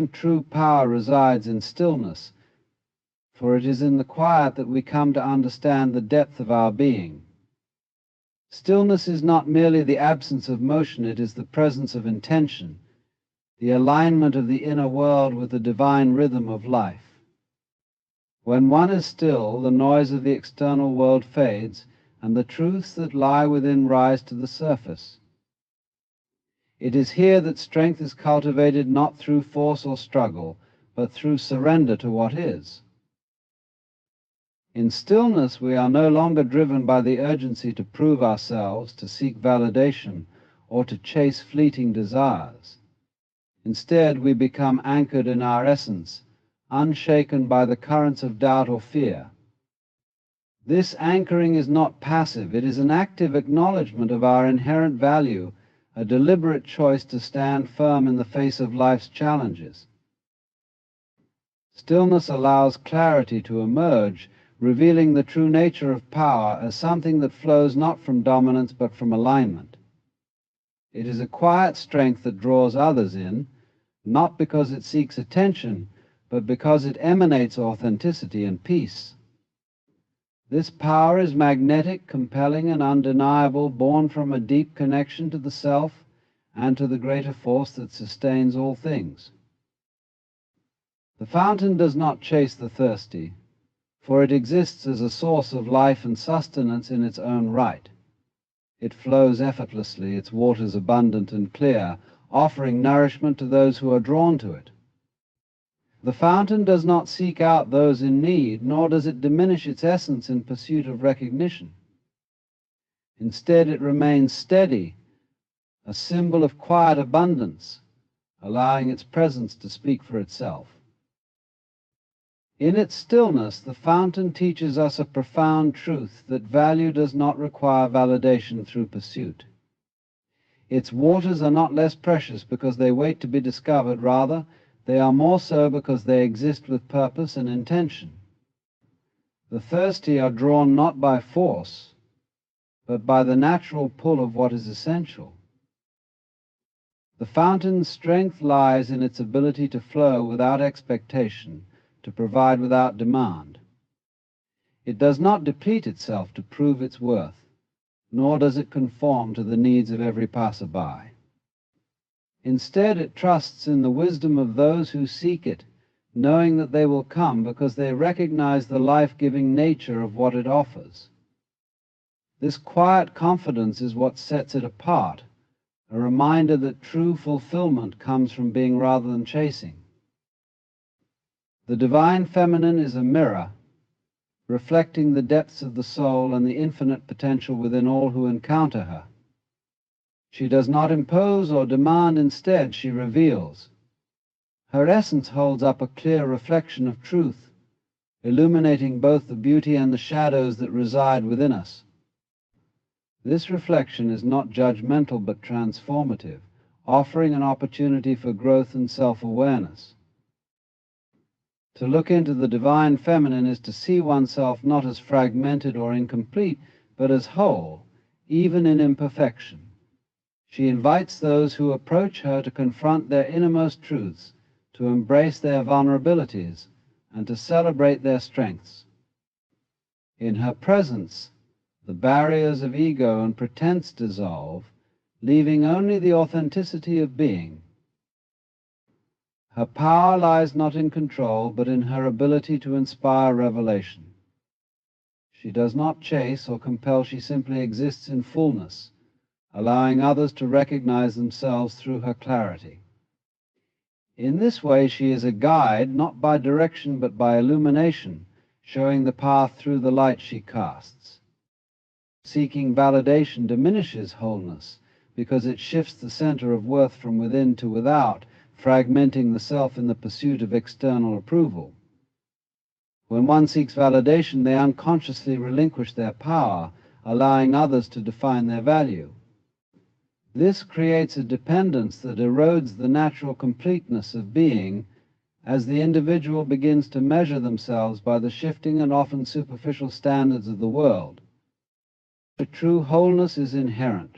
True power resides in stillness, for it is in the quiet that we come to understand the depth of our being. Stillness is not merely the absence of motion, it is the presence of intention, the alignment of the inner world with the divine rhythm of life. When one is still, the noise of the external world fades, and the truths that lie within rise to the surface. It is here that strength is cultivated not through force or struggle, but through surrender to what is. In stillness, we are no longer driven by the urgency to prove ourselves, to seek validation, or to chase fleeting desires. Instead, we become anchored in our essence, unshaken by the currents of doubt or fear. This anchoring is not passive, it is an active acknowledgement of our inherent value, a deliberate choice to stand firm in the face of life's challenges. Stillness allows clarity to emerge, revealing the true nature of power as something that flows not from dominance but from alignment. It is a quiet strength that draws others in, not because it seeks attention, but because it emanates authenticity and peace. This power is magnetic, compelling, and undeniable, born from a deep connection to the self and to the greater force that sustains all things. The fountain does not chase the thirsty, for it exists as a source of life and sustenance in its own right. It flows effortlessly, its waters abundant and clear, offering nourishment to those who are drawn to it. The fountain does not seek out those in need, nor does it diminish its essence in pursuit of recognition. Instead, it remains steady, a symbol of quiet abundance, allowing its presence to speak for itself. In its stillness, the fountain teaches us a profound truth that value does not require validation through pursuit. Its waters are not less precious because they wait to be discovered, rather, they are more so because they exist with purpose and intention. The thirsty are drawn not by force, but by the natural pull of what is essential. The fountain's strength lies in its ability to flow without expectation, to provide without demand. It does not deplete itself to prove its worth, nor does it conform to the needs of every passerby. Instead, it trusts in the wisdom of those who seek it, knowing that they will come because they recognize the life-giving nature of what it offers. This quiet confidence is what sets it apart, a reminder that true fulfillment comes from being rather than chasing. The divine feminine is a mirror, reflecting the depths of the soul and the infinite potential within all who encounter her. She does not impose or demand, instead she reveals. Her essence holds up a clear reflection of truth, illuminating both the beauty and the shadows that reside within us. This reflection is not judgmental but transformative, offering an opportunity for growth and self-awareness. To look into the divine feminine is to see oneself not as fragmented or incomplete, but as whole, even in imperfection. She invites those who approach her to confront their innermost truths, to embrace their vulnerabilities, and to celebrate their strengths. In her presence, the barriers of ego and pretense dissolve, leaving only the authenticity of being. Her power lies not in control, but in her ability to inspire revelation. She does not chase or compel, she simply exists in fullness, allowing others to recognize themselves through her clarity. In this way, she is a guide, not by direction but by illumination, showing the path through the light she casts. Seeking validation diminishes wholeness, because it shifts the center of worth from within to without, fragmenting the self in the pursuit of external approval. When one seeks validation, they unconsciously relinquish their power, allowing others to define their value. This creates a dependence that erodes the natural completeness of being as the individual begins to measure themselves by the shifting and often superficial standards of the world. A true wholeness is inherent,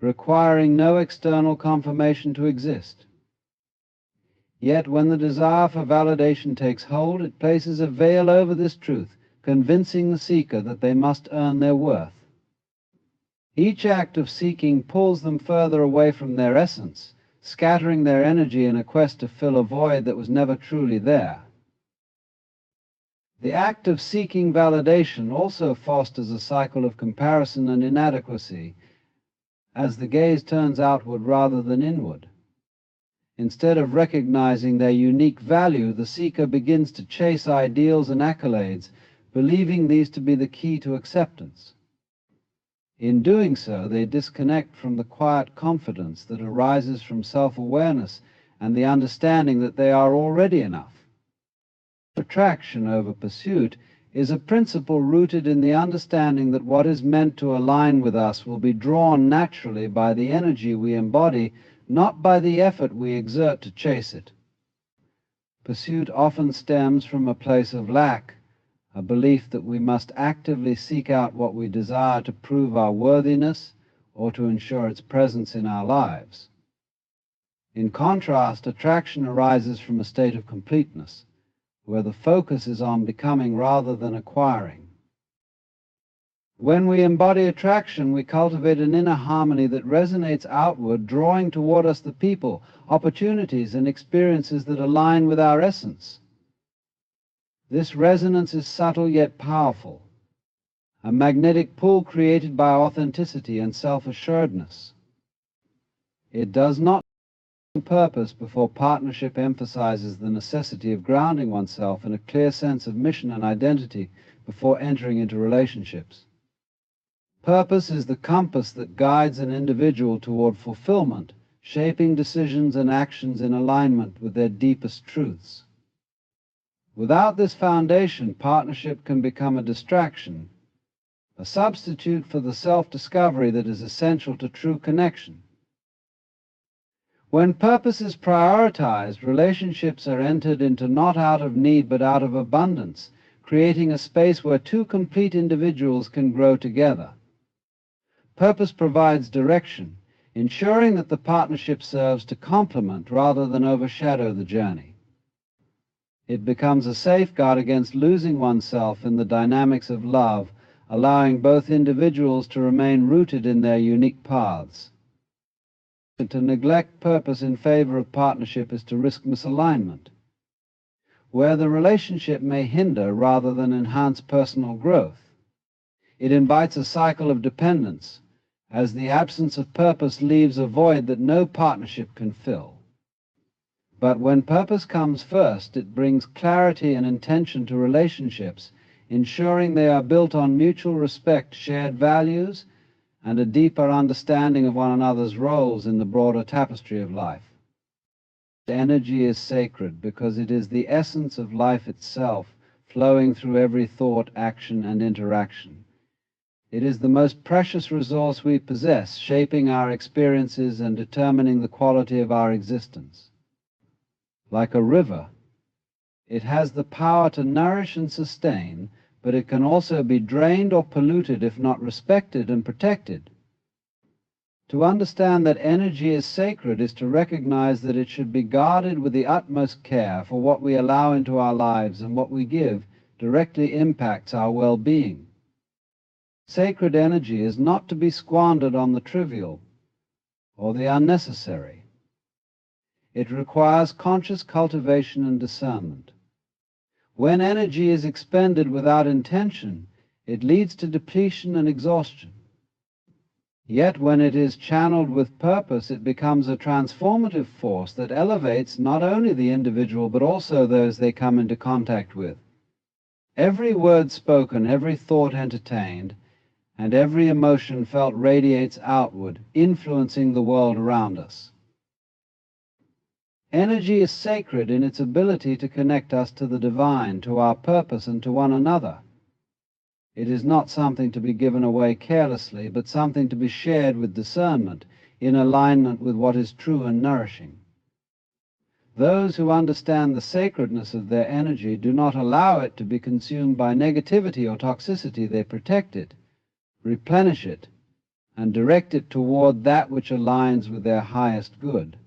requiring no external confirmation to exist. Yet when the desire for validation takes hold, it places a veil over this truth, convincing the seeker that they must earn their worth. Each act of seeking pulls them further away from their essence, scattering their energy in a quest to fill a void that was never truly there. The act of seeking validation also fosters a cycle of comparison and inadequacy, as the gaze turns outward rather than inward. Instead of recognizing their unique value, the seeker begins to chase ideals and accolades, believing these to be the key to acceptance. In doing so, they disconnect from the quiet confidence that arises from self-awareness and the understanding that they are already enough. Attraction over pursuit is a principle rooted in the understanding that what is meant to align with us will be drawn naturally by the energy we embody, not by the effort we exert to chase it. Pursuit often stems from a place of lack, a belief that we must actively seek out what we desire to prove our worthiness or to ensure its presence in our lives. In contrast, attraction arises from a state of completeness, where the focus is on becoming rather than acquiring. When we embody attraction, we cultivate an inner harmony that resonates outward, drawing toward us the people, opportunities, and experiences that align with our essence. This resonance is subtle yet powerful, a magnetic pull created by authenticity and self-assuredness. It does not purpose before partnership emphasizes the necessity of grounding oneself in a clear sense of mission and identity before entering into relationships. Purpose is the compass that guides an individual toward fulfillment, shaping decisions and actions in alignment with their deepest truths. Without this foundation, partnership can become a distraction, a substitute for the self-discovery that is essential to true connection. When purpose is prioritized, relationships are entered into not out of need but out of abundance, creating a space where two complete individuals can grow together. Purpose provides direction, ensuring that the partnership serves to complement rather than overshadow the journey. It becomes a safeguard against losing oneself in the dynamics of love, allowing both individuals to remain rooted in their unique paths. To neglect purpose in favor of partnership is to risk misalignment, where the relationship may hinder rather than enhance personal growth. It invites a cycle of dependence, as the absence of purpose leaves a void that no partnership can fill. But when purpose comes first, it brings clarity and intention to relationships, ensuring they are built on mutual respect, shared values, and a deeper understanding of one another's roles in the broader tapestry of life. Energy is sacred because it is the essence of life itself, flowing through every thought, action, and interaction. It is the most precious resource we possess, shaping our experiences and determining the quality of our existence. Like a river, it has the power to nourish and sustain, but it can also be drained or polluted if not respected and protected. To understand that energy is sacred is to recognize that it should be guarded with the utmost care, for what we allow into our lives and what we give directly impacts our well-being. Sacred energy is not to be squandered on the trivial or the unnecessary. It requires conscious cultivation and discernment. When energy is expended without intention, it leads to depletion and exhaustion. Yet when it is channeled with purpose, it becomes a transformative force that elevates not only the individual but also those they come into contact with. Every word spoken, every thought entertained, and every emotion felt radiates outward, influencing the world around us. Energy is sacred in its ability to connect us to the divine, to our purpose, and to one another. It is not something to be given away carelessly, but something to be shared with discernment, in alignment with what is true and nourishing. Those who understand the sacredness of their energy do not allow it to be consumed by negativity or toxicity. They protect it, replenish it, and direct it toward that which aligns with their highest good.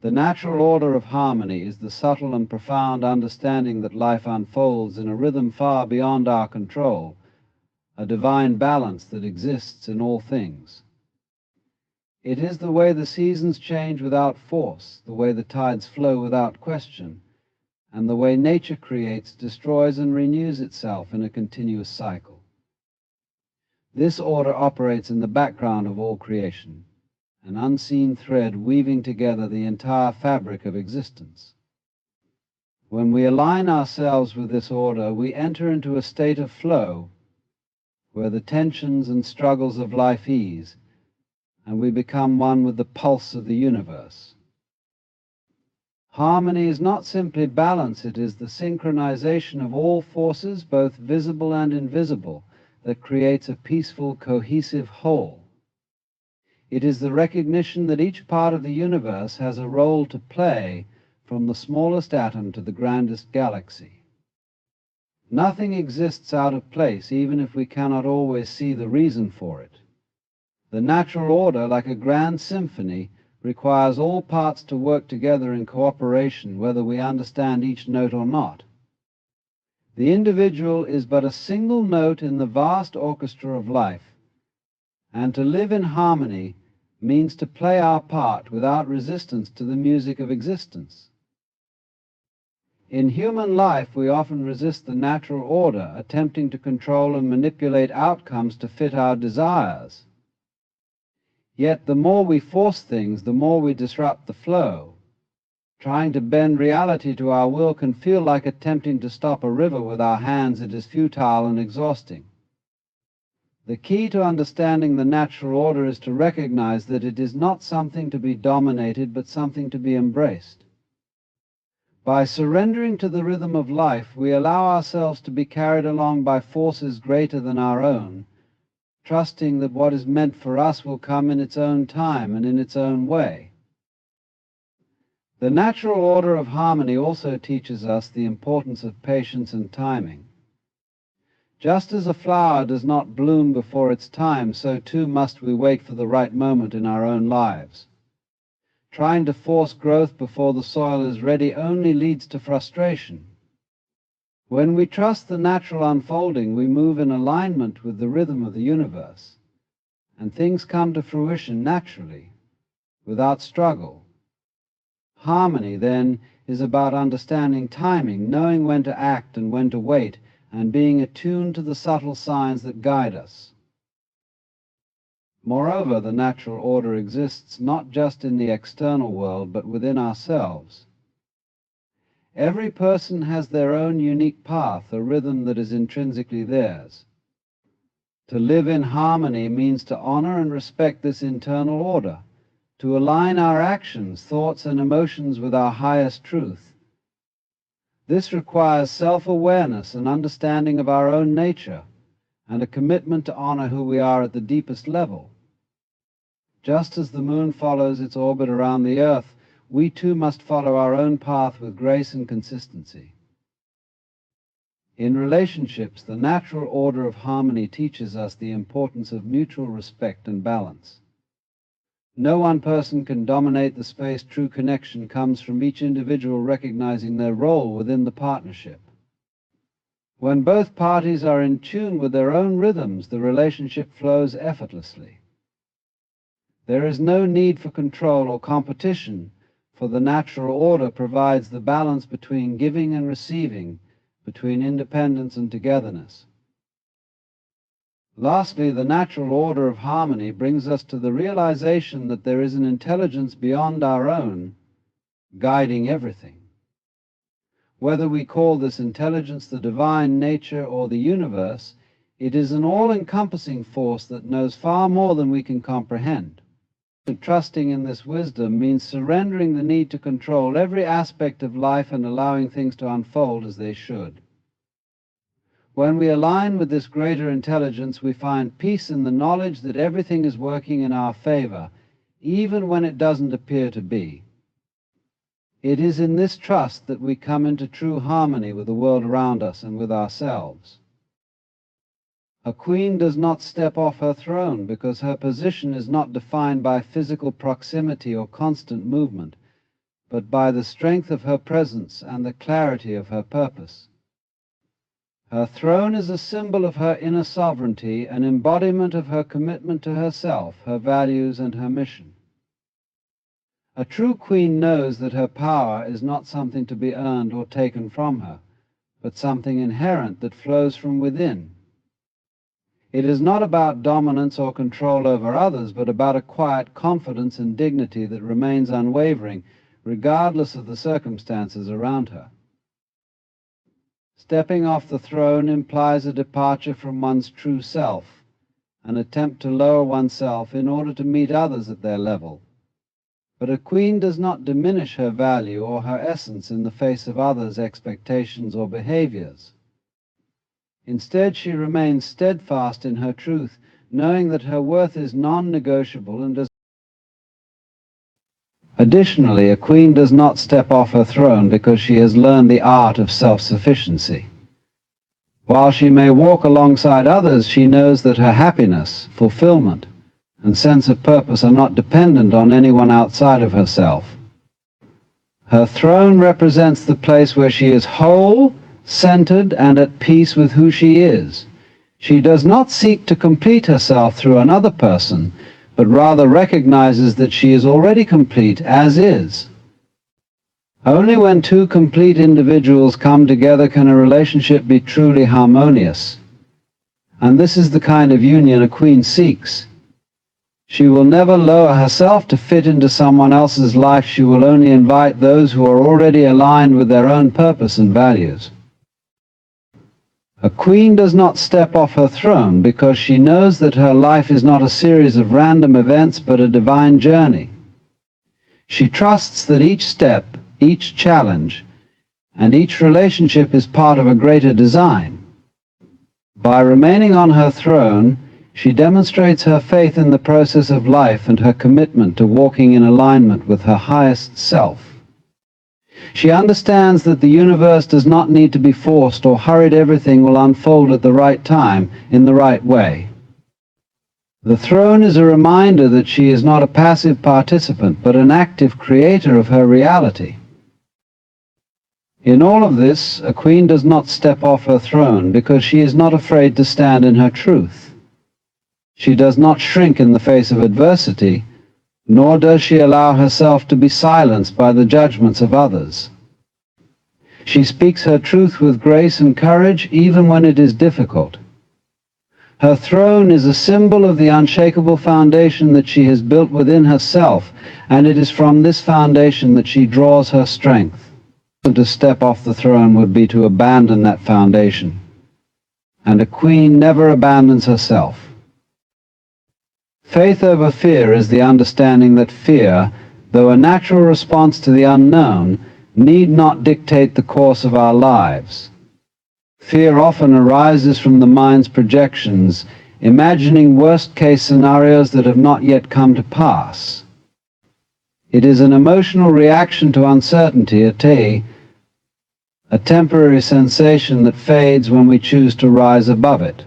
The natural order of harmony is the subtle and profound understanding that life unfolds in a rhythm far beyond our control, a divine balance that exists in all things. It is the way the seasons change without force, the way the tides flow without question, and the way nature creates, destroys, and renews itself in a continuous cycle. This order operates in the background of all creation, an unseen thread weaving together the entire fabric of existence. When we align ourselves with this order, we enter into a state of flow where the tensions and struggles of life ease, and we become one with the pulse of the universe. Harmony is not simply balance, it is the synchronization of all forces, both visible and invisible, that creates a peaceful, cohesive whole. It is the recognition that each part of the universe has a role to play, from the smallest atom to the grandest galaxy. Nothing exists out of place, even if we cannot always see the reason for it. The natural order, like a grand symphony, requires all parts to work together in cooperation, whether we understand each note or not. The individual is but a single note in the vast orchestra of life, and to live in harmony means to play our part without resistance to the music of existence. In human life, we often resist the natural order, attempting to control and manipulate outcomes to fit our desires. Yet the more we force things, the more we disrupt the flow. Trying to bend reality to our will can feel like attempting to stop a river with our hands. It is futile and exhausting. The key to understanding the natural order is to recognize that it is not something to be dominated, but something to be embraced. By surrendering to the rhythm of life, we allow ourselves to be carried along by forces greater than our own, trusting that what is meant for us will come in its own time and in its own way. The natural order of harmony also teaches us the importance of patience and timing. Just as a flower does not bloom before its time, so too must we wait for the right moment in our own lives. Trying to force growth before the soil is ready only leads to frustration. When we trust the natural unfolding, we move in alignment with the rhythm of the universe, and things come to fruition naturally, without struggle. Harmony, then, is about understanding timing, knowing when to act and when to wait, and being attuned to the subtle signs that guide us. Moreover, the natural order exists not just in the external world, but within ourselves. Every person has their own unique path, a rhythm that is intrinsically theirs. To live in harmony means to honor and respect this internal order, to align our actions, thoughts, and emotions with our highest truth. This requires self-awareness and understanding of our own nature, and a commitment to honor who we are at the deepest level. Just as the moon follows its orbit around the earth, we too must follow our own path with grace and consistency. In relationships, the natural order of harmony teaches us the importance of mutual respect and balance. No one person can dominate the space. True connection comes from each individual recognizing their role within the partnership. When both parties are in tune with their own rhythms, the relationship flows effortlessly. There is no need for control or competition, for the natural order provides the balance between giving and receiving, between independence and togetherness. Lastly, the natural order of harmony brings us to the realization that there is an intelligence beyond our own, guiding everything. Whether we call this intelligence the divine nature or the universe, it is an all-encompassing force that knows far more than we can comprehend. Trusting in this wisdom means surrendering the need to control every aspect of life and allowing things to unfold as they should. When we align with this greater intelligence, we find peace in the knowledge that everything is working in our favor, even when it doesn't appear to be. It is in this trust that we come into true harmony with the world around us and with ourselves. A queen does not step off her throne because her position is not defined by physical proximity or constant movement, but by the strength of her presence and the clarity of her purpose. Her throne is a symbol of her inner sovereignty, an embodiment of her commitment to herself, her values, and her mission. A true queen knows that her power is not something to be earned or taken from her, but something inherent that flows from within. It is not about dominance or control over others, but about a quiet confidence and dignity that remains unwavering, regardless of the circumstances around her. Stepping off the throne implies a departure from one's true self, an attempt to lower oneself in order to meet others at their level. But a queen does not diminish her value or her essence in the face of others' expectations or behaviors. Instead, she remains steadfast in her truth, knowing that her worth is non-negotiable and does. Additionally, a queen does not step off her throne because she has learned the art of self-sufficiency. While she may walk alongside others, she knows that her happiness, fulfillment, and sense of purpose are not dependent on anyone outside of herself. Her throne represents the place where she is whole, centered, and at peace with who she is. She does not seek to complete herself through another person, but rather recognizes that she is already complete as is. Only when two complete individuals come together can a relationship be truly harmonious. And this is the kind of union a queen seeks. She will never lower herself to fit into someone else's life. She will only invite those who are already aligned with their own purpose and values. A queen does not step off her throne because she knows that her life is not a series of random events but a divine journey. She trusts that each step, each challenge, and each relationship is part of a greater design. By remaining on her throne, she demonstrates her faith in the process of life and her commitment to walking in alignment with her highest self. She understands that the universe does not need to be forced or hurried. Everything will unfold at the right time, in the right way. The throne is a reminder that she is not a passive participant, but an active creator of her reality. In all of this, a queen does not step off her throne because she is not afraid to stand in her truth. She does not shrink in the face of adversity, nor does she allow herself to be silenced by the judgments of others. She speaks her truth with grace and courage, even when it is difficult. Her throne is a symbol of the unshakable foundation that she has built within herself, and it is from this foundation that she draws her strength. To step off the throne would be to abandon that foundation, and a queen never abandons herself. Faith over fear is the understanding that fear, though a natural response to the unknown, need not dictate the course of our lives. Fear often arises from the mind's projections, imagining worst-case scenarios that have not yet come to pass. It is an emotional reaction to uncertainty, a temporary sensation that fades when we choose to rise above it.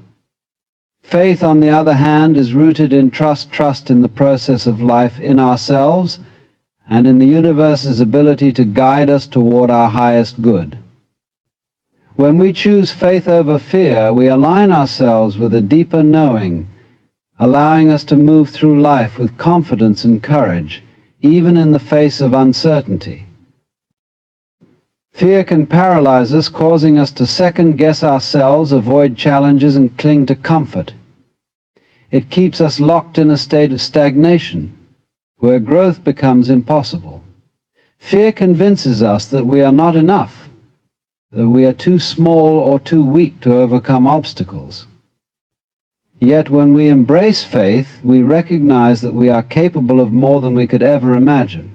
Faith, on the other hand, is rooted in trust in the process of life, in ourselves, and in the universe's ability to guide us toward our highest good. When we choose faith over fear, we align ourselves with a deeper knowing, allowing us to move through life with confidence and courage, even in the face of uncertainty. Fear can paralyze us, causing us to second-guess ourselves, avoid challenges, and cling to comfort. It keeps us locked in a state of stagnation, where growth becomes impossible. Fear convinces us that we are not enough, that we are too small or too weak to overcome obstacles. Yet when we embrace faith, we recognize that we are capable of more than we could ever imagine.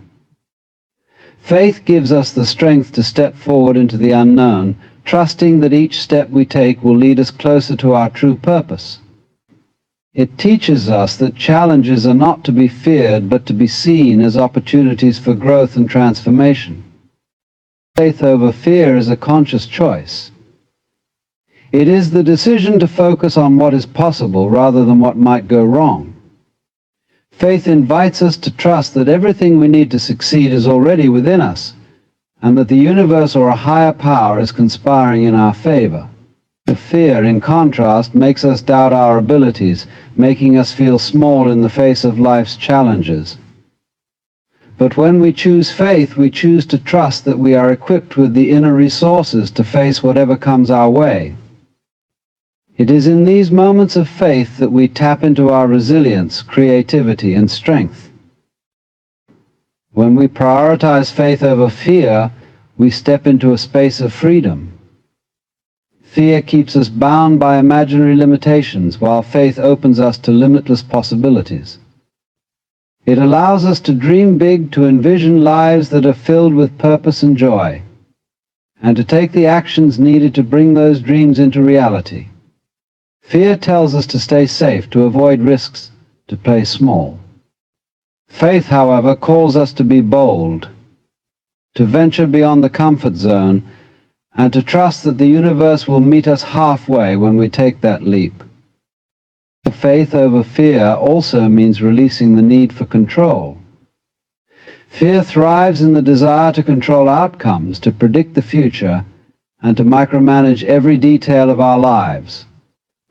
Faith gives us the strength to step forward into the unknown, trusting that each step we take will lead us closer to our true purpose. It teaches us that challenges are not to be feared, but to be seen as opportunities for growth and transformation. Faith over fear is a conscious choice. It is the decision to focus on what is possible rather than what might go wrong. Faith invites us to trust that everything we need to succeed is already within us, and that the universe or a higher power is conspiring in our favor. Fear, in contrast, makes us doubt our abilities, making us feel small in the face of life's challenges. But when we choose faith, we choose to trust that we are equipped with the inner resources to face whatever comes our way. It is in these moments of faith that we tap into our resilience, creativity, and strength. When we prioritize faith over fear, we step into a space of freedom. Fear keeps us bound by imaginary limitations, while faith opens us to limitless possibilities. It allows us to dream big, to envision lives that are filled with purpose and joy, and to take the actions needed to bring those dreams into reality. Fear tells us to stay safe, to avoid risks, to play small. Faith, however, calls us to be bold, to venture beyond the comfort zone, and to trust that the universe will meet us halfway when we take that leap. Faith over fear also means releasing the need for control. Fear thrives in the desire to control outcomes, to predict the future, and to micromanage every detail of our lives.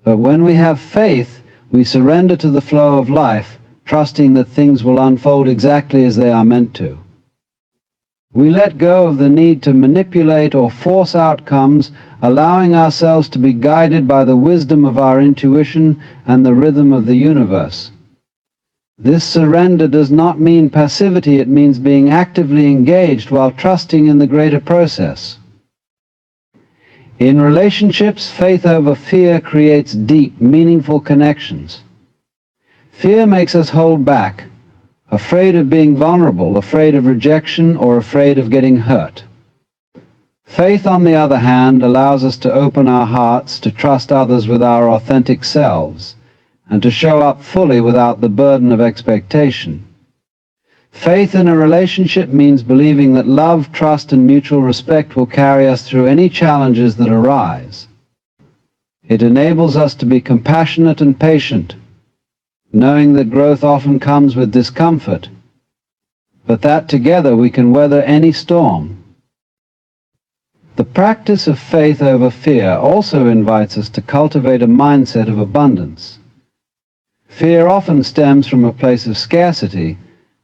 But when we have faith, we surrender to the flow of life, trusting that things will unfold exactly as they are meant to. We let go of the need to manipulate or force outcomes, allowing ourselves to be guided by the wisdom of our intuition and the rhythm of the universe. This surrender does not mean passivity, it means being actively engaged while trusting in the greater process. In relationships, faith over fear creates deep, meaningful connections. Fear makes us hold back, afraid of being vulnerable, afraid of rejection, or afraid of getting hurt. Faith, on the other hand, allows us to open our hearts, to trust others with our authentic selves, and to show up fully without the burden of expectation. Faith in a relationship means believing that love, trust, and mutual respect will carry us through any challenges that arise. It enables us to be compassionate and patient, knowing that growth often comes with discomfort, but that together we can weather any storm. The practice of faith over fear also invites us to cultivate a mindset of abundance. Fear often stems from a place of scarcity,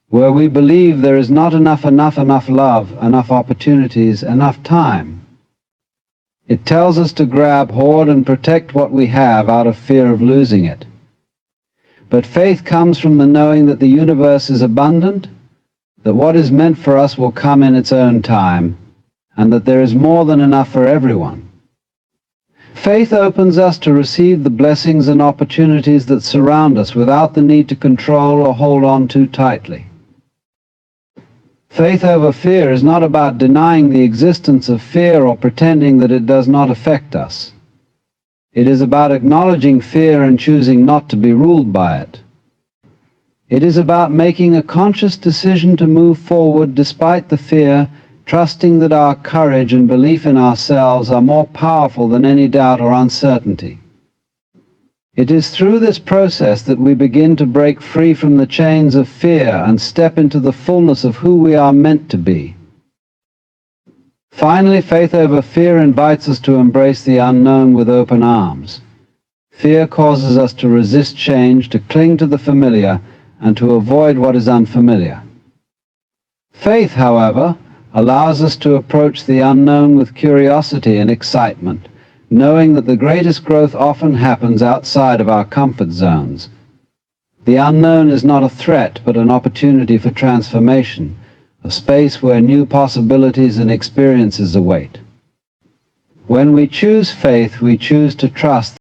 where we believe there is not enough love, enough opportunities, enough time. It tells us to grab, hoard, and protect what we have out of fear of losing it. But faith comes from the knowing that the universe is abundant, that what is meant for us will come in its own time, and that there is more than enough for everyone. Faith opens us to receive the blessings and opportunities that surround us without the need to control or hold on too tightly. Faith over fear is not about denying the existence of fear or pretending that it does not affect us. It is about acknowledging fear and choosing not to be ruled by it. It is about making a conscious decision to move forward despite the fear, trusting that our courage and belief in ourselves are more powerful than any doubt or uncertainty. It is through this process that we begin to break free from the chains of fear and step into the fullness of who we are meant to be. Finally, faith over fear invites us to embrace the unknown with open arms. Fear causes us to resist change, to cling to the familiar, and to avoid what is unfamiliar. Faith, however, allows us to approach the unknown with curiosity and excitement, knowing that the greatest growth often happens outside of our comfort zones. The unknown is not a threat, but an opportunity for transformation, a space where new possibilities and experiences await. When we choose faith, we choose to trust